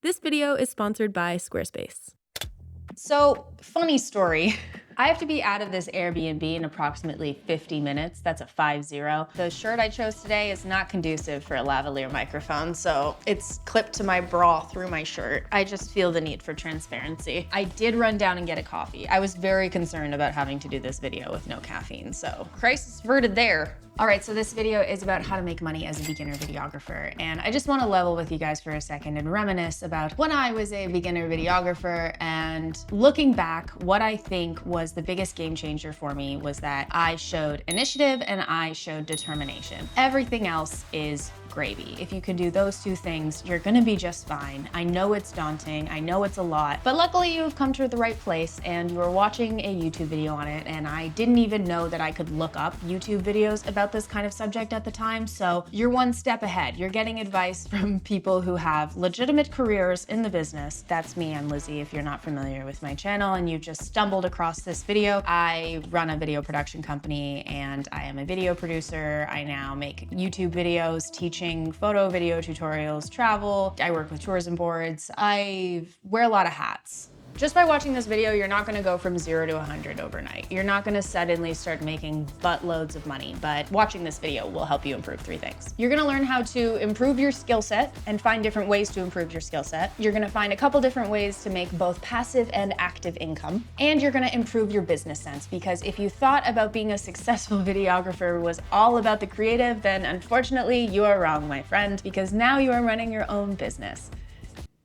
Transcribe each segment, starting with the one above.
This video is sponsored by Squarespace. So, funny story. I have to be out of this Airbnb in approximately 50 minutes. That's a 5-0. The shirt I chose today is not conducive for a lavalier microphone, so it's clipped to my bra through my shirt. I just feel the need for transparency. I did run down and get a coffee. I was very concerned about having to do this video with no caffeine, so crisis averted there. All right, so this video is about how to make money as a beginner videographer. And I just want to level with you guys for a second and reminisce about when I was a beginner videographer, and looking back, what I think was the biggest game changer for me was that I showed initiative and I showed determination. Everything else is gravy. If you can do those two things, you're gonna be just fine. I know it's daunting, I know it's a lot, but luckily you've come to the right place and you were watching a YouTube video on it, and I didn't even know that I could look up YouTube videos about this kind of subject at the time, so you're one step ahead. You're getting advice from people who have legitimate careers in the business. That's me, I'm Lizzie, if you're not familiar with my channel and you just stumbled across this video. I run a video production company and I am a video producer. I now make YouTube videos, teaching photo, video tutorials, travel. I work with tourism boards. I wear a lot of hats. Just by watching this video, you're not gonna go from 0 to 100 overnight. You're not gonna suddenly start making buttloads of money, but watching this video will help you improve 3 things. You're gonna learn how to improve your skill set and find different ways to improve your skill set. You're gonna find a couple different ways to make both passive and active income. And you're gonna improve your business sense, because if you thought about being a successful videographer was all about the creative, then unfortunately you are wrong, my friend, because now you are running your own business.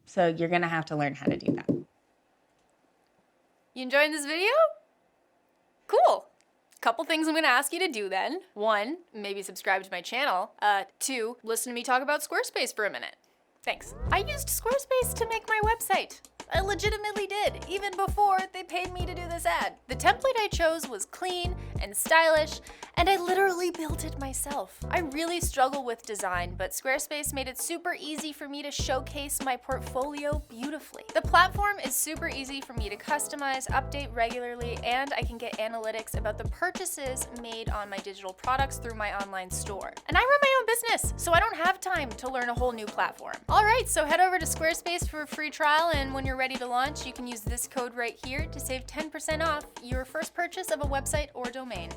So you're gonna have to learn how to do that. You enjoying this video? Cool. Couple things I'm gonna ask you to do then. 1, maybe subscribe to my channel. 2, listen to me talk about Squarespace for a minute. Thanks. I used Squarespace to make my website. I legitimately did, even before they paid me to do this ad. The template I chose was clean and stylish, and I literally built it myself. I really struggle with design, but Squarespace made it super easy for me to showcase my portfolio beautifully. The platform is super easy for me to customize, update regularly, and I can get analytics about the purchases made on my digital products through my online store. And I run my own business, so I don't have time to learn a whole new platform. All right, so head over to Squarespace for a free trial, and when you're ready to launch, you can use this code right here to save 10% off your first purchase of a website or domain.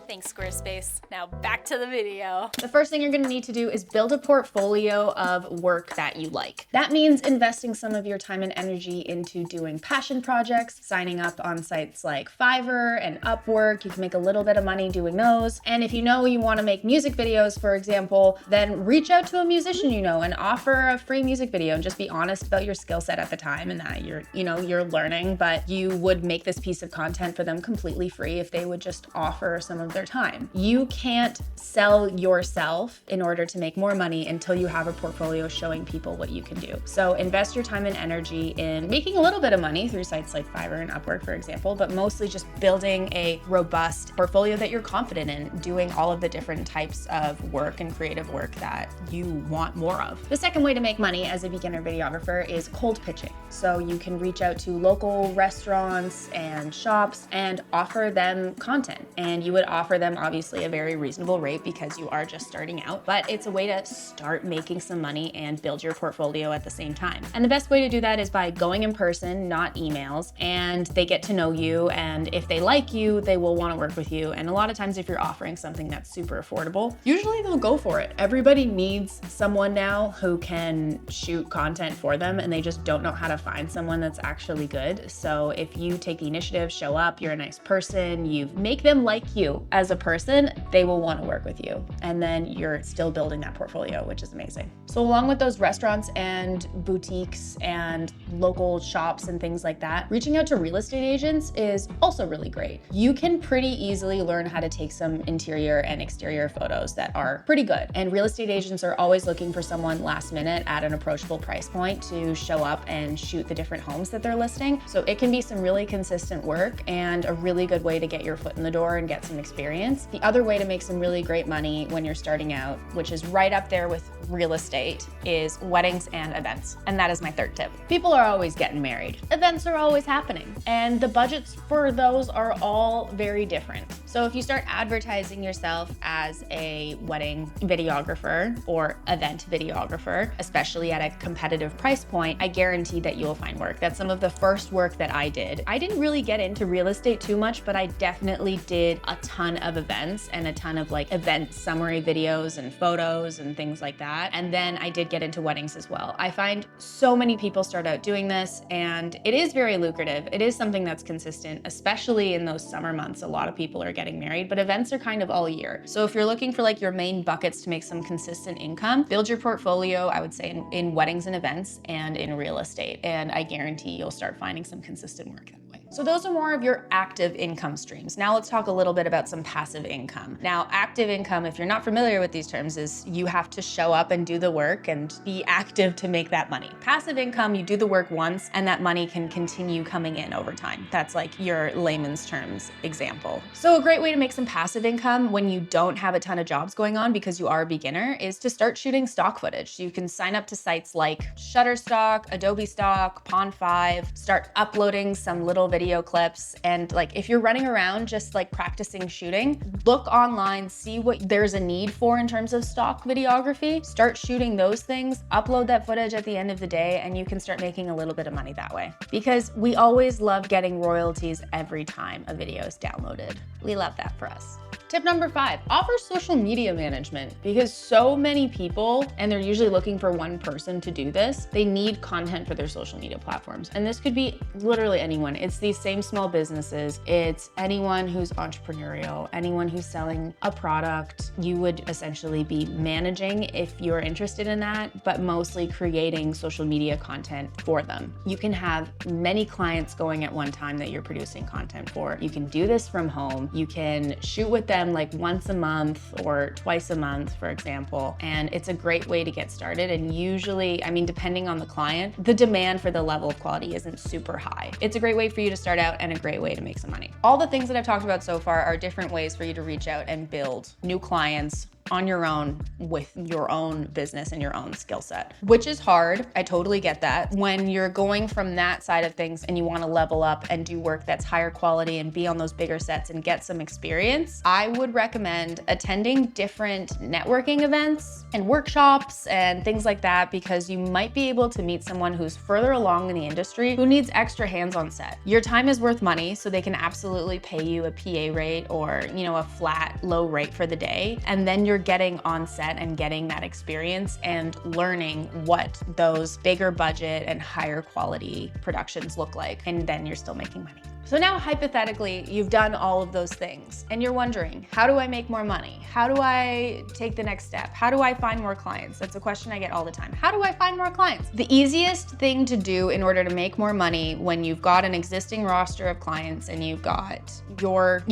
Thanks, Squarespace. Now back to the video. The first thing you're gonna need to do is build a portfolio of work that you like. That means investing some of your time and energy into doing passion projects, signing up on sites like Fiverr and Upwork. You can make a little bit of money doing those. And if you know you wanna make music videos, for example, then reach out to a musician you know and offer a free music video, and just be honest about your skill set at the time and that you're learning, but you would make this piece of content for them completely free if they would just offer some of their time. You can't sell yourself in order to make more money until you have a portfolio showing people what you can do. So invest your time and energy in making a little bit of money through sites like Fiverr and Upwork, for example, but mostly just building a robust portfolio that you're confident in, doing all of the different types of work and creative work that you want more of. The second way to make money as a beginner videographer is cold pitching. So you can reach out to local restaurants and shops and offer them content, and you would offer them obviously a very reasonable rate because you are just starting out, but it's a way to start making some money and build your portfolio at the same time. And the best way to do that is by going in person, not emails, and they get to know you, and if they like you, they will want to work with you. And a lot of times if you're offering something that's super affordable, usually they'll go for it. Everybody needs someone now who can shoot content for them, and they just don't know how to find someone that's actually good. So if you take the initiative, show up, you're a nice person, you make them like you as a person, they will want to work with you. And then you're still building that portfolio, which is amazing. So along with those restaurants and boutiques and local shops and things like that, reaching out to real estate agents is also really great. You can pretty easily learn how to take some interior and exterior photos that are pretty good. And real estate agents are always looking for someone last minute at an approachable price point to show up and shoot the different homes that they're listing. So it can be some really consistent work and a really good way to get your foot in the door and get some experience. The other way to make some really great money when you're starting out, which is right up there with real estate, is weddings and events. And that is my third tip. People are always getting married. Events are always happening. And the budgets for those are all very different. So if you start advertising yourself as a wedding videographer or event videographer, especially at a competitive price point, I guarantee that you'll find work. That's some of the first work that I did. I didn't really get into real estate too much, but I definitely did a ton of events and a ton of like event summary videos and photos and things like that. And then I did get into weddings as well. I find so many people start out doing this and it is very lucrative. It is something that's consistent, especially in those summer months. A lot of people are getting married, but events are kind of all year. So if you're looking for like your main buckets to make some consistent income, build your portfolio, I would say in weddings and events and in real estate. And I guarantee you'll start finding some consistent work that way. So those are more of your active income streams. Now let's talk a little bit about some passive income. Now, active income, if you're not familiar with these terms, is you have to show up and do the work and be active to make that money. Passive income, you do the work once and that money can continue coming in over time. That's like your layman's terms example. So a great way to make some passive income when you don't have a ton of jobs going on because you are a beginner is to start shooting stock footage. You can sign up to sites like Shutterstock, Adobe Stock, Pond5, start uploading some little video clips. And like, if you're running around just like practicing shooting, look online, see what there's a need for in terms of stock videography, start shooting those things, upload that footage at the end of the day, and you can start making a little bit of money that way. Because we always love getting royalties every time a video is downloaded. We love that for us. Tip number 5, offer social media management because so many people, and they're usually looking for one person to do this, they need content for their social media platforms. And this could be literally anyone. It's these same small businesses. It's anyone who's entrepreneurial, anyone who's selling a product. You would essentially be managing if you're interested in that, but mostly creating social media content for them. You can have many clients going at one time that you're producing content for. You can do this from home. You can shoot with them like once a month or twice a month, for example. And it's a great way to get started. And usually, I mean, depending on the client, the demand for the level of quality isn't super high. It's a great way for you to start out and a great way to make some money. All the things that I've talked about so far are different ways for you to reach out and build new clients on your own with your own business and your own skill set, which is hard. I totally get that. When you're going from that side of things and you want to level up and do work that's higher quality and be on those bigger sets and get some experience, I would recommend attending different networking events and workshops and things like that because you might be able to meet someone who's further along in the industry who needs extra hands on set. Your time is worth money, so they can absolutely pay you a PA rate or, a flat low rate for the day. And then you're getting on set and getting that experience and learning what those bigger budget and higher quality productions look like. And then you're still making money. So now hypothetically, you've done all of those things and you're wondering, how do I make more money? How do I take the next step? How do I find more clients? That's a question I get all the time. How do I find more clients? The easiest thing to do in order to make more money when you've got an existing roster of clients and you've got your,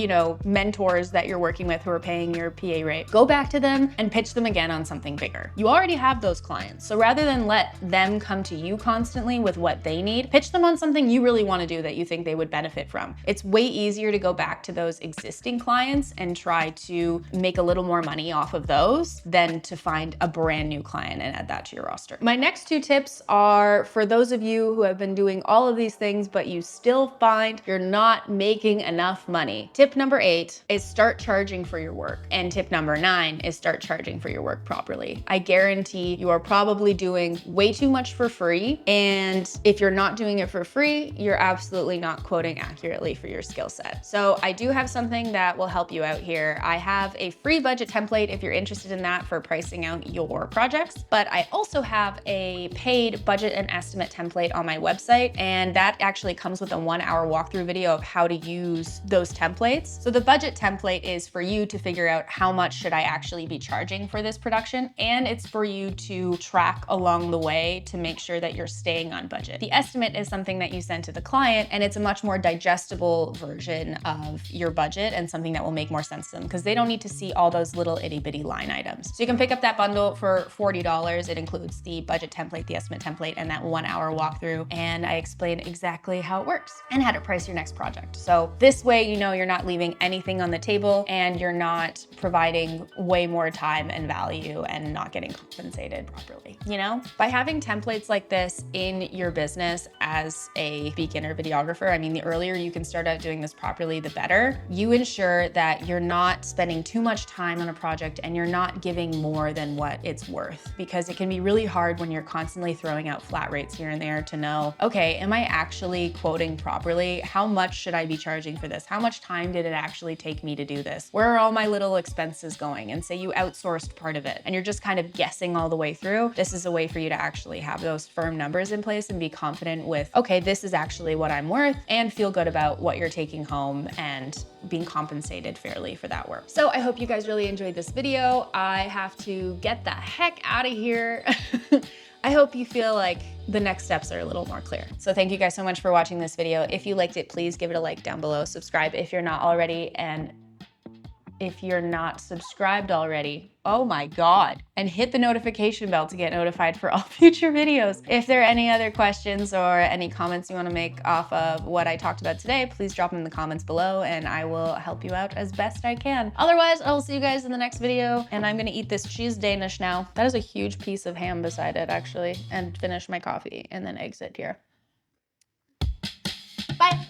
mentors that you're working with who are paying your PA rate, go back to them and pitch them again on something bigger. You already have those clients. So rather than let them come to you constantly with what they need, pitch them on something you really want to do that you think they would benefit from. It's way easier to go back to those existing clients and try to make a little more money off of those than to find a brand new client and add that to your roster. My next 2 tips are for those of you who have been doing all of these things, but you still find you're not making enough money. Tip number 8 is start charging for your work. And tip number 9 is start charging for your work properly. I guarantee you are probably doing way too much for free. And if you're not doing it for free, you're absolutely not quoting accurately for your skill set. So I do have something that will help you out here. I have a free budget template if you're interested in that for pricing out your projects, but I also have a paid budget and estimate template on my website, and that actually comes with a 1-hour walkthrough video of how to use those templates. So the budget template is for you to figure out how much should I actually be charging for this production, and it's for you to track along the way to make sure that you're staying on budget. The estimate is something that you send to the client, and it's a much more digestible version of your budget and something that will make more sense to them because they don't need to see all those little itty bitty line items. So you can pick up that bundle for $40. It includes the budget template, the estimate template, and that 1-hour walkthrough. And I explain exactly how it works and how to price your next project. So this way, you're not leaving anything on the table and you're not providing way more time and value and not getting compensated properly. By having templates like this in your business as a beginner videographer, I mean, the earlier earlier you can start out doing this properly, the better. You ensure that you're not spending too much time on a project and you're not giving more than what it's worth, because it can be really hard when you're constantly throwing out flat rates here and there to know, okay, am I actually quoting properly? How much should I be charging for this? How much time did it actually take me to do this? Where are all my little expenses going? And say you outsourced part of it and you're just kind of guessing all the way through. This is a way for you to actually have those firm numbers in place and be confident with, okay, this is actually what I'm worth, and feel good about what you're taking home and being compensated fairly for that work. So I hope you guys really enjoyed this video. I have to get the heck out of here. I hope you feel like the next steps are a little more clear. So thank you guys so much for watching this video. If you liked it, please give it a like down below. Subscribe if you're not already. And if you're not subscribed already, oh my God, and hit the notification bell to get notified for all future videos. If there are any other questions or any comments you want to make off of what I talked about today, please drop them in the comments below and I will help you out as best I can. Otherwise, I'll see you guys in the next video, and I'm gonna eat this cheese Danish now. That is a huge piece of ham beside it, actually, and finish my coffee and then exit here. Bye.